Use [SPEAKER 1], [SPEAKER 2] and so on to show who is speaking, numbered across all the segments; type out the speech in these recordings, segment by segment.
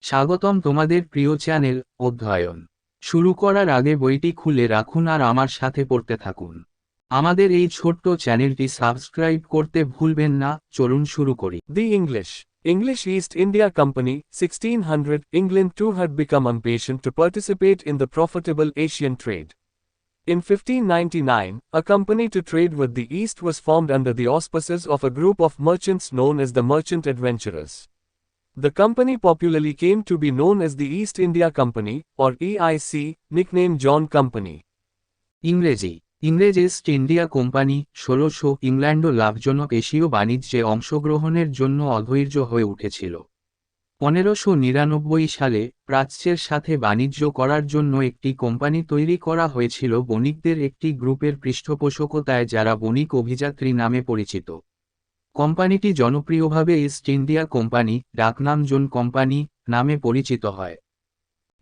[SPEAKER 1] স্বাগতম তোমাদের প্রিয় চ্যানেল অধ্যয়ন। শুরু করার আগে বইটি খুলে রাখুন আর আমার সাথে পড়তে থাকুন। আমাদের এই ছোট্ট চ্যানেলটি সাবস্ক্রাইব করতে ভুলবেন না। চলুন শুরু করি।
[SPEAKER 2] The English East India Company, 1600, England too had become impatient to participate in the profitable Asian trade. In 1599, a company to trade with the East was formed under the auspices of a group of merchants known as the Merchant Adventurers. The company popularly came to be known as the East India Company, or EIC, nicknamed John Company.
[SPEAKER 1] ইংরেজ east India company 1600 England ও লাভজনক এশীয় বাণিজ্যে অংশগ্রহণের জন্য অধৈর্য হয়ে উঠেছিল। 1599 সালে প্রাচ্যের সাথে বাণিজ্য করার জন্য একটি কোম্পানি তৈরি করা হয়েছিল বণিকদের একটি গ্রুপের পৃষ্ঠপোষকতায়, যারা বণিক অভিযাত্রী নামে পরিচিত। কোম্পানিটি জনপ্রিয়ভাবে ইস্ট ইন্ডিয়া কোম্পানি, ডাকনাম জন কোম্পানি, নামে পরিচিত হয়।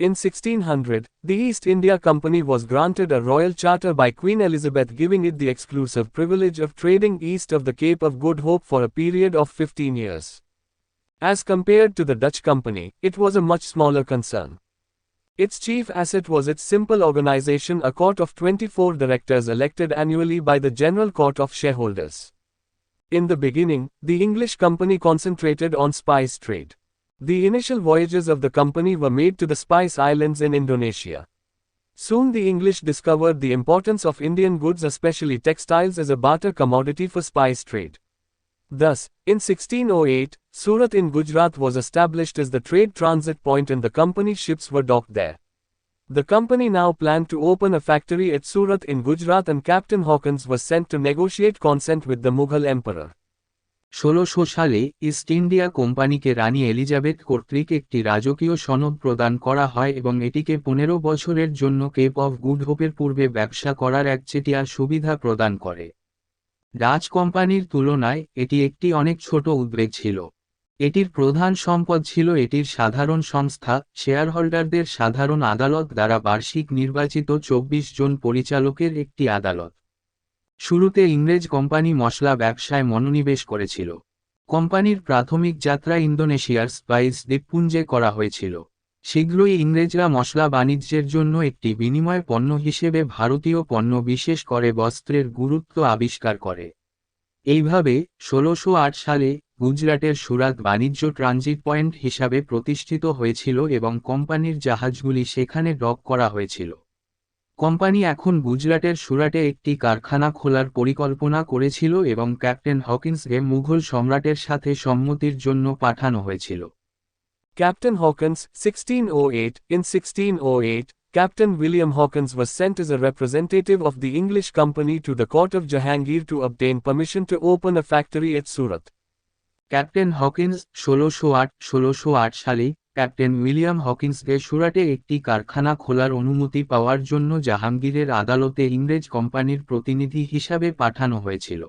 [SPEAKER 2] In 1600, the East India Company was granted a royal charter by Queen Elizabeth, giving it the exclusive privilege of trading east of the Cape of Good Hope for a period of 15 years. As compared to the Dutch company, it was a much smaller concern. Its chief asset was its simple organization, a court of 24 directors elected annually by the General Court of Shareholders. In the beginning, the English company concentrated on spice trade. The initial voyages of the company were made to the Spice Islands in Indonesia. Soon the English discovered the importance of Indian goods, especially textiles, as a barter commodity for spice trade. Thus, in 1608, Surat in Gujarat was established as the trade transit point and the company's ships were docked there. The company now planned to open a factory at Surat in Gujarat, and Captain Hawkins was sent to negotiate consent with the Mughal emperor.
[SPEAKER 1] 1600 সালে east India কোম্পানিকে রানী Elizabeth কর্তৃক একটি রাজকীয় সনদ প্রদান করা হয় এবং এটিকে 15 বছরের জন্য কেপ অফ গুড হোপের পূর্বে ব্যবসা করার একচেটিয়া সুবিধা প্রদান করে। ডাচ কোম্পানির তুলনায় এটি একটি অনেক ছোট উদ্যোগ ছিল। এটির প্রধান সম্পদ ছিল এটির সাধারণ সংস্থা, শেয়ারহোল্ডারদের সাধারণ আদালত দ্বারা বার্ষিক নির্বাচিত 24 জন পরিচালকের একটি আদালত। শুরুতে ইংরেজ কোম্পানি মশলা ব্যবসায় মনোনিবেশ করেছিল। কোম্পানির প্রাথমিক যাত্রা ইন্দোনেশিয়ার স্পাইস দ্বীপপুঞ্জে করা হয়েছিল। শীঘ্রই ইংরেজরা মশলা বাণিজ্যের জন্য একটি বিনিময় পণ্য হিসেবে ভারতীয় পণ্য, বিশেষ করে বস্ত্রের গুরুত্ব আবিষ্কার করে। এইভাবে 1608 সালে গুজরাটের সুরাত বাণিজ্য ট্রানজিট পয়েন্ট হিসাবে প্রতিষ্ঠিত হয়েছিল এবং কোম্পানির জাহাজগুলি সেখানে ডক করা হয়েছিল। কোম্পানি এখন গুজরাটের সুরাটে একটি কারখানা খোলার পরিকল্পনা করেছিল এবং ক্যাপ্টেন হকিন্সকে মুঘল সম্রাটের সাথে সম্মতির জন্য পাঠানো হয়েছিল।
[SPEAKER 2] Captain Hawkins, 1608. In 1608, Captain William Hawkins was sent as a representative of the English company to the court of Jahangir to obtain permission to open a factory at Surat.
[SPEAKER 1] Captain Hawkins 1608 সালে captain William হকিন্সকে সুরাটে একটি কারখানা খোলার অনুমতি পাওয়ার জন্য জাহাঙ্গীরের আদালতে ইংরেজ কোম্পানির প্রতিনিধি হিসাবে পাঠানো হয়েছিল।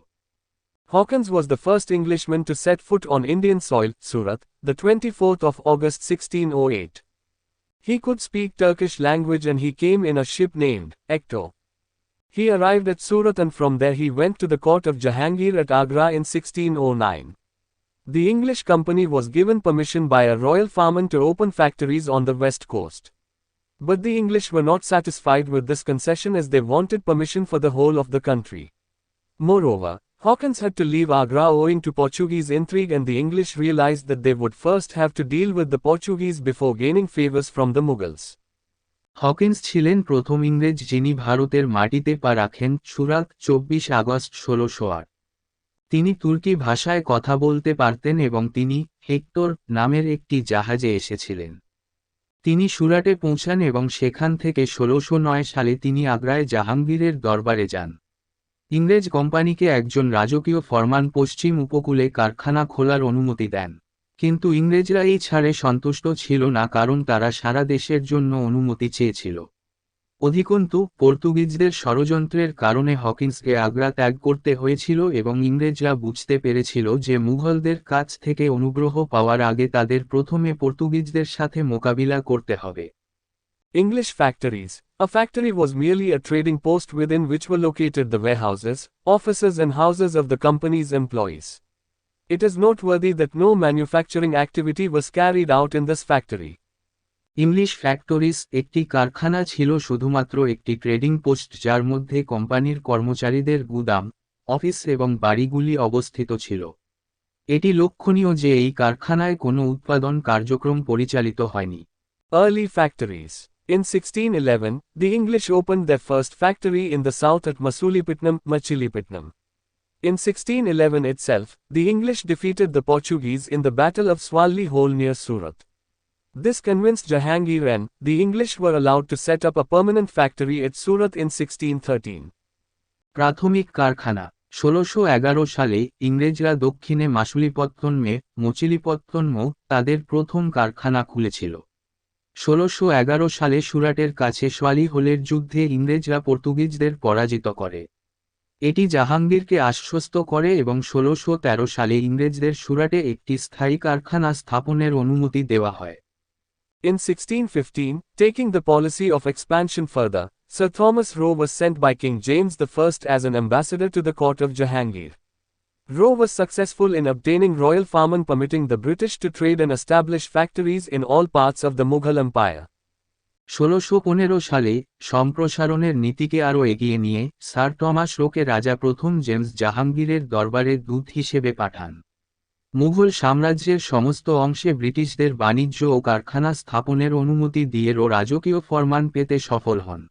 [SPEAKER 2] Hawkins was the first Englishman to set foot on Indian soil, Surat, the 24th of August 1608. He could speak Turkish language and he came in a ship named Ektor. He arrived at Surat and from there he went to the court of Jahangir at Agra in 1609. The English company was given permission by a royal farman to open factories on the west coast. But the English were not satisfied with this concession, as they wanted permission for the whole of the country. Moreover, Hawkins had to leave Agra owing to Portuguese intrigue, and the English realized that they would first have to deal with the Portuguese before gaining favors from the Mughals.
[SPEAKER 1] Hawkins ছিলেন প্রথম ইংরেজ যিনি ভারতের মাটিতে পা রাখেন। সুরাত, 24 August 1608। তিনি তুর্কি ভাষায় কথা বলতে পারতেন এবং তিনি হেক্টর নামের একটি জাহাজে এসেছিলেন। তিনি সুরাটে পৌঁছান এবং সেখান থেকে 1609 সালে তিনি আগ্রায় জাহাঙ্গীরের দরবারে যান। ইংরেজ কোম্পানিকে একজন রাজকীয় ফরমান পশ্চিম উপকূলে কারখানা খোলার অনুমতি দেন, কিন্তু ইংরেজরা এই ছাড়ে সন্তুষ্ট ছিল না, কারণ তারা সারা দেশের জন্য অনুমতি চেয়েছিল। অধিকন্তু পর্তুগিজদের ষড়যন্ত্রের কারণে হকিন্সকে আগ্রা ত্যাগ করতে হয়েছিল এবং ইংরেজরা বুঝতে পেরেছিল যে মুঘলদের কাছ থেকে অনুগ্রহ পাওয়ার আগে তাদের প্রথমে পর্তুগিজদের সাথে মোকাবিলা করতে হবে।
[SPEAKER 2] English factories. A factory was merely a trading post within which were located the warehouses, offices and houses of the company's employees. It is noteworthy that no manufacturing activity was carried out in this factory.
[SPEAKER 1] English factories একটি কারখানা ছিল শুধুমাত্র একটি trading post যার মধ্যে কোম্পানির কর্মচারীদের গুদাম, অফিস এবং বাড়িগুলি অবস্থিত ছিল। এটি লক্ষণীয় যে এই কারখানায় কোনো উৎপাদন কার্যক্রম পরিচালিত হয়নি।
[SPEAKER 2] Early factories. In 1611, the English opened their first factory in the south at Machilipatnam. In 1611 itself, the English defeated the Portuguese in the Battle of Swalli Hole near Surat. This convinced Jahangir and the English were allowed to set up a permanent factory at Surat in 1613.
[SPEAKER 1] প্রাথমিক কারখানা 1611 সালে ইংরেজরা দক্ষিণে মচিলিপত্তনমে তাদের প্রথম কারখানা খুলেছিল। 1611 সালে সুরাটের কাছে সোয়ালি হোলের যুদ্ধে ইংরেজরা পর্তুগিজদের পরাজিত করে। এটি জাহাঙ্গীরকে আশ্বস্ত করে এবং 1613 সালে ইংরেজদের সুরাটে একটি স্থায়ী কারখানা স্থাপনের অনুমতি দেওয়া হয়।
[SPEAKER 2] In 1615, taking the policy of expansion further, Sir Thomas Roe was sent by King James I as an ambassador to the court of Jahangir. Roe was successful in obtaining royal farman permitting the British to trade and establish factories in all parts of the Mughal Empire.
[SPEAKER 1] 1615 সালে সম্প্রসারণের নীতিকে আরও এগিয়ে নিয়ে sir Thomas রোকে রাজা প্রথম James জাহাঙ্গীরের দরবারে দূত হিসেবে পাঠান। মুঘল সাম্রাজ্যের সমস্ত অংশে ব্রিটিশদের বাণিজ্য ও কারখানা স্থাপনের অনুমতি দিয়ে রো রাজকীয় ফরমান পেতে সফল হন।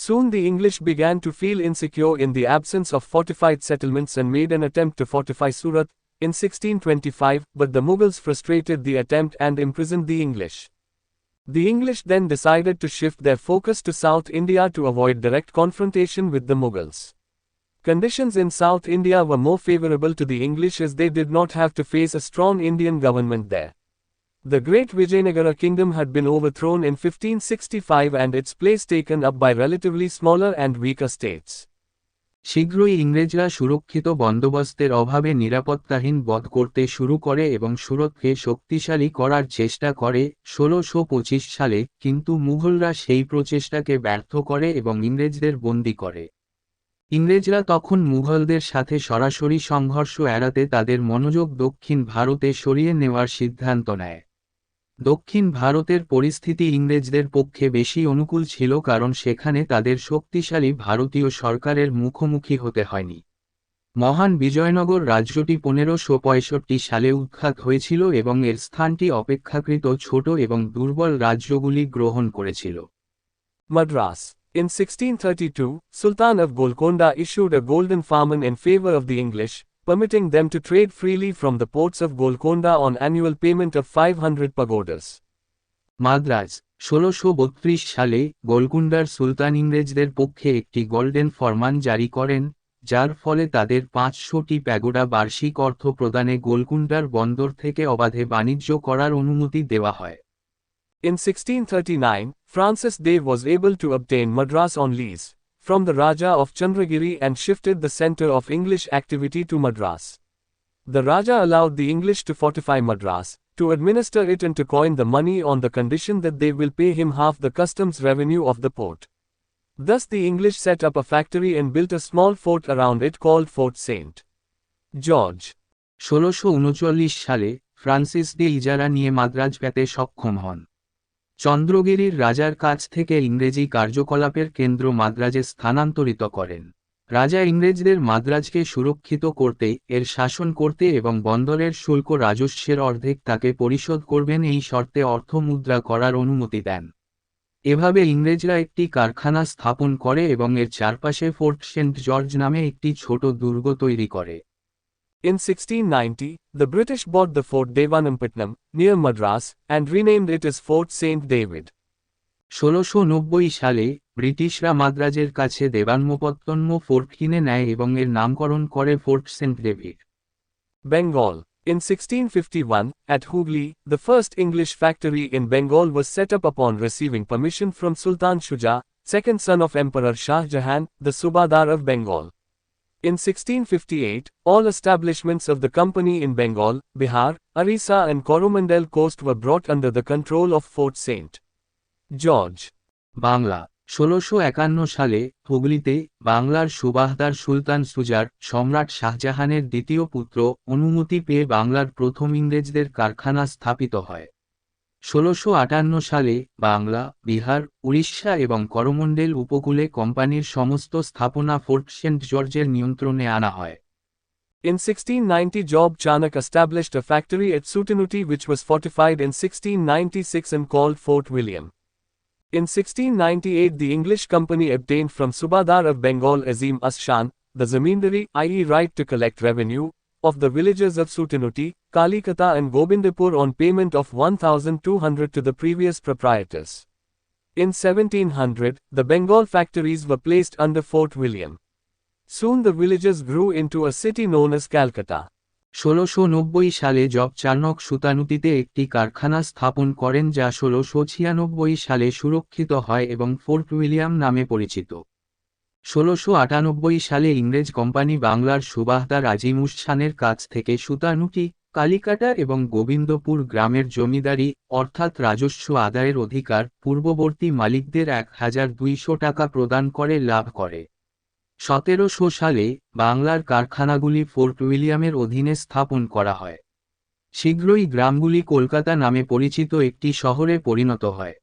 [SPEAKER 2] Soon the English began to feel insecure in the absence of fortified settlements and made an attempt to fortify Surat in 1625, but the Mughals frustrated the attempt and imprisoned the English. The English then decided to shift their focus to South India to avoid direct confrontation with the Mughals. Conditions in South India were more favorable to the English as they did not have to face a strong Indian government there. The great Vijayanagara kingdom had been overthrown in 1565 and its place taken up by relatively smaller and weaker states.
[SPEAKER 1] শীঘ্রই ইংরেজরা সুরক্ষিত বন্দোবস্তের অভাবে নিরাপত্তাহীন বধ করতে শুরু করে এবং সুরতকে শক্তিশালী করার চেষ্টা করে 1625 সালে, কিন্তু মুঘলরা সেই প্রচেষ্টাকে ব্যর্থ করে এবং ইংরেজদের বন্দী করে। ইংরেজরা তখন মুঘলদের সাথে সরাসরি সংঘর্ষ এড়াতে তাদের মনোযোগ দক্ষিণ ভারতে সরিয়ে নেওয়ার সিদ্ধান্ত নেয়। দক্ষিণ ভারতের পরিস্থিতি ইংরেজদের পক্ষে বেশি অনুকূল ছিল কারণ সেখানে তাদের শক্তিশালী ভারতীয় সরকারের মুখোমুখি হতে হয়নি। মহান বিজয়নগর রাজ্যটি 1565 সালে উৎখাত হয়েছিল এবং এর স্থানটি অপেক্ষাকৃত ছোট এবং দুর্বল রাজ্যগুলি গ্রহণ করেছিল।
[SPEAKER 2] Madras. In 1632, Sultan of Golconda issued a golden farman in favor of the English, permitting them to trade freely from the ports of Golconda on annual payment of 500 pagodas.
[SPEAKER 1] Madras 1632 সালে গোলকুন্ডার সুলতান ইংরেজদের পক্ষে একটি গোল্ডেন ফরমান জারি করেন, যার ফলে তাদের 500টি প্যাগোডা বার্ষিক অর্থ প্রদানে গোলকুন্ডার বন্দর থেকে অবাধে বাণিজ্য করার অনুমতি দেওয়া হয়।
[SPEAKER 2] In 1639, Francis Dave was able to obtain Madras on lease from the Raja of Chandragiri and shifted the center of English activity to Madras. The Raja allowed the English to fortify Madras, to administer it and to coin the money on the condition that they will pay him half the customs revenue of the port. Thus the English set up a factory and built a small fort around it called Fort St. George.
[SPEAKER 1] 1639 সালে Francis দে ইজারা নিয়ে মাদ্রাজ পেতে সক্ষম হন। চন্দ্রগিরির রাজার কাছ থেকে ইংরেজি কার্যকলাপের কেন্দ্র মাদ্রাজে স্থানান্তরিত করেন। রাজা ইংরেজদের মাদ্রাজকে সুরক্ষিত করতে, এর শাসন করতে এবং বন্দরের শুল্ক রাজস্বের অর্ধেক তাকে পরিশোধ করবেন এই শর্তে অর্থমুদ্রা করার অনুমতি দেন। এভাবে ইংরেজরা একটি কারখানা স্থাপন করে এবং এর চারপাশে ফোর্ট সেন্ট জর্জ নামে একটি ছোট দুর্গ তৈরি করে।
[SPEAKER 2] In 1690, the British bought the Fort Devanampatnam, near Madras, and renamed it as Fort St. David.
[SPEAKER 1] 1690 সালে ব্রিটিশরা মাদ্রাজের কাছে দেবানমপত্তনম ফোর্ট কিনে নেয় এবং এর নামকরণ করে Fort Saint David.
[SPEAKER 2] Bengal. In 1651, at Hooghly, the first English factory in Bengal was set up upon receiving permission from Sultan Shuja, second son of Emperor Shah Jahan, the Subadar of Bengal. In 1658, all establishments of the company in Bengal, Bihar, Orissa and Coromandel coast were brought under the control of Fort St. George.
[SPEAKER 1] Bangla 1651 সালে হুগলিতে বাংলার সুবাহদার সুলতান সুজার সম্রাট শাহজাহানের দ্বিতীয় পুত্র অনুমতি পেয়ে বাংলার প্রথম ইংরেজদের কারখানা স্থাপিত হয়। 1658 সালে বাংলা, বিহার, উড়িষ্যা এবং করমণ্ডল উপকূলে কোম্পানির সমস্ত স্থাপনা ফোর্ট সেন্ট জর্জের নিয়ন্ত্রণে আনা হয়।
[SPEAKER 2] In 1690, Job Chanak established a factory at Sutanuti which was fortified in 1696 and called Fort William. In 1698, the English company obtained from Subadar of Bengal Azim As-Shan, the zamindari, i.e. right to collect revenue, of the villages of Sutanuti, Kalikata and Gobindapur on payment of 1,200 to the previous proprietors. In 1700, the Bengal factories were placed under Fort William. Soon the villages grew into a city known as Calcutta.
[SPEAKER 1] 1690 সালে job Charnock সুতানুতিতে একটি কারখানা স্থাপন করেন যা 1696 সালে সুরক্ষিত হয় এবং ফোর্ট উইলিয়াম নামে পরিচিত। 1698 সালে ইংরেজ কোম্পানি বাংলার সুবাহদার আজিমুস খানের কাছ থেকে সুতানুটি, কালিকাটা এবং গোবিন্দপুর গ্রামের জমিদারি অর্থাৎ রাজস্ব আদায়ের অধিকার পূর্ববর্তী মালিকদের 1200 টাকা প্রদান করে লাভ করে। 1700 সালে বাংলার কারখানাগুলি ফোর্ট উইলিয়ামের অধীনে স্থাপন করা হয়। শীঘ্রই গ্রামগুলি কলকাতা নামে পরিচিত একটি শহরে পরিণত হয়।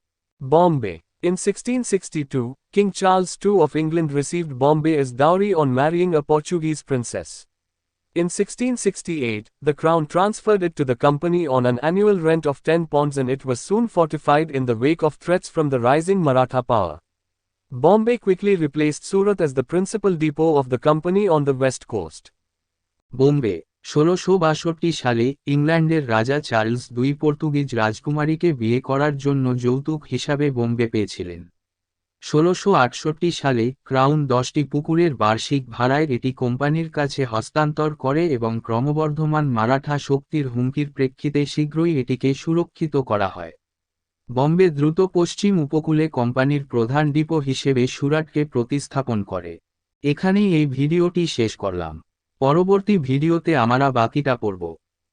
[SPEAKER 2] Bombay. In 1662, King Charles II of England received Bombay as dowry on marrying a Portuguese princess. In 1668, the Crown transferred it to the company on an annual rent of 10 pounds and it was soon fortified in the wake of threats from the rising Maratha power. Bombay quickly replaced Surat as the principal depot of the company on the west coast.
[SPEAKER 1] Bombay 1662 সালে ইংল্যান্ডের রাজা Charles II Portuguese রাজকুমারীকে বিয়ে করার জন্য যৌতুক হিসাবে বোম্বে পেয়েছিলেন। 1668 সালে ক্রাউন 10টি পুকুরের বার্ষিক ভাড়ায় এটি কোম্পানির কাছে হস্তান্তর করে এবং ক্রমবর্ধমান মারাঠা শক্তির হুমকির প্রেক্ষিতে শীঘ্রই এটিকে সুরক্ষিত করা হয়। বম্বে দ্রুত পশ্চিম উপকূলে কোম্পানির প্রধান ডিপো হিসেবে সুরাটকে প্রতিস্থাপন করে। এখানেই এই ভিডিওটি শেষ করলাম। পরবর্তী ভিডিওতে আমরা বাকিটা পড়ব।